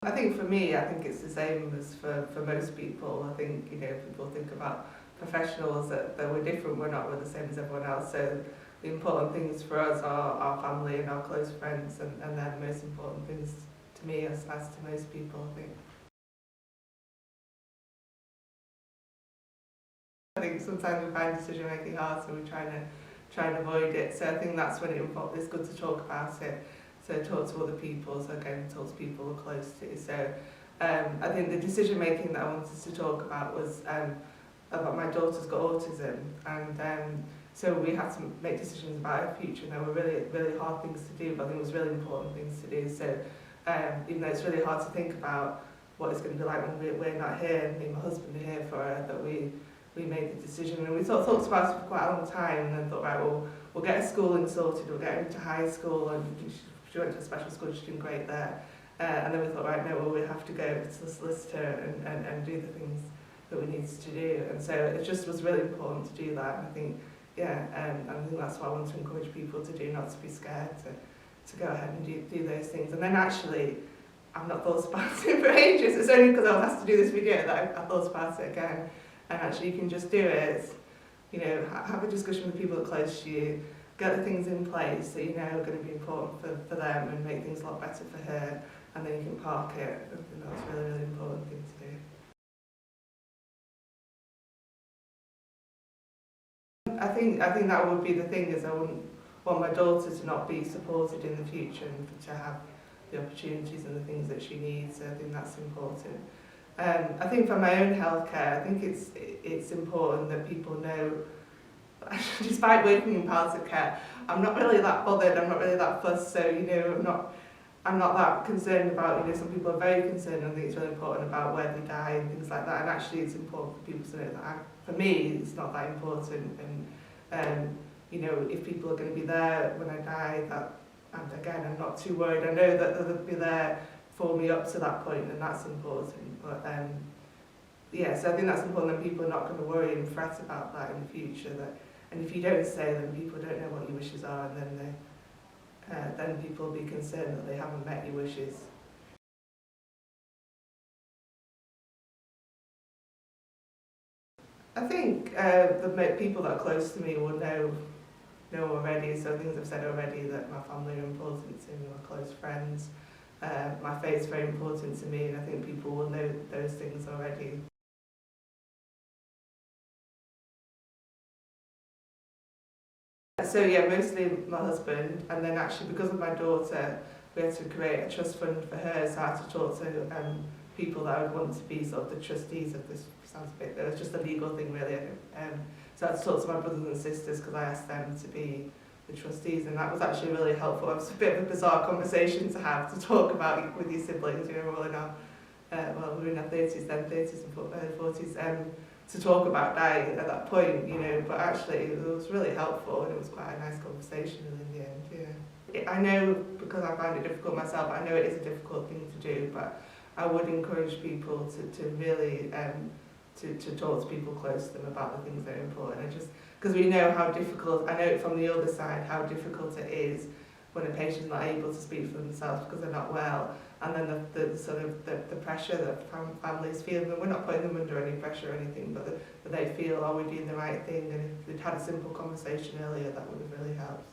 I think for me, I think it's the same as for most people. I think, people think about professionals that we're different, we're the same as everyone else. So the important things for us are our family and our close friends, and they're the most important things to me as to most people, I think. I think sometimes we find decision making hard, so we try and avoid it. So I think that's when it's good to talk about it. So talk to other people, so again, talk to people we're close to. So I think the decision making that I wanted to talk about was about my daughter's got autism, and so we had to make decisions about her future, and they were really, really hard things to do, but I think it was really important things to do. So even though it's really hard to think about what it's going to be like when we're not here, and me and my husband are here for her, that we made the decision, and we sort of talked about it for quite a long time, and then thought, right, well, we'll get her schooling sorted, we'll get her into high school, and she went to a special school, she's doing great there. And then we thought, right, no, well, we have to go to the solicitor and do the things that we needed to do. And so it just was really important to do that. And I think, and I think that's what I want to encourage people to do, not to be scared, to go ahead and do those things. And then actually, I've not thought about it for ages. It's only because I was asked to do this video that I thought about it again. And actually, you can just do it. Have a discussion with people that are close to you. Get the things in place that you know are going to be important for them, and make things a lot better for her, and then you can park it. I think that's a really, really important thing to do. I think that would be the thing, is I wouldn't want my daughter to not be supported in the future, and to have the opportunities and the things that she needs. So I think that's important. I think for my own healthcare, I think it's important that people know, despite working in palliative care, I'm not really that bothered, I'm not really that fussed, so I'm not that concerned about, some people are very concerned, and I think it's really important about where they die and things like that, and actually it's important for people to know that for me it's not that important, and if people are going to be there when I die, and again, I'm not too worried. I know that they'll be there for me up to that point, and that's important. But so I think that's important, that people are not going to worry and fret about that in the future. And if you don't say them, people don't know what your wishes are, and then people will be concerned that they haven't met your wishes. I think the people that are close to me will know already, so things I've said already, that my family are important to me, my close friends. My faith's very important to me, and I think people will know those things already. So mostly my husband, and then actually because of my daughter, we had to create a trust fund for her, so I had to talk to people that I would want to be sort of the trustees of this. Sounds a bit, it was just a legal thing really. So I had to talk to my brothers and sisters, because I asked them to be the trustees, and that was actually really helpful. It was a bit of a bizarre conversation to have, to talk about with your siblings, we're all in our, we're in our 30s then, 30s and 40s, to talk about dying at that point, but actually it was really helpful, and it was quite a nice conversation in the end, I know, because I find it difficult myself, I know it is a difficult thing to do, but I would encourage people to really to talk to people close to them about the things that are important, and just because we know how difficult, I know it from the other side, how difficult it is when a patient's not able to speak for themselves because they're not well, and then the sort of the pressure that families feel, and we're not putting them under any pressure or anything, but they feel, are we doing the right thing, and if they'd had a simple conversation earlier, that would have really helped.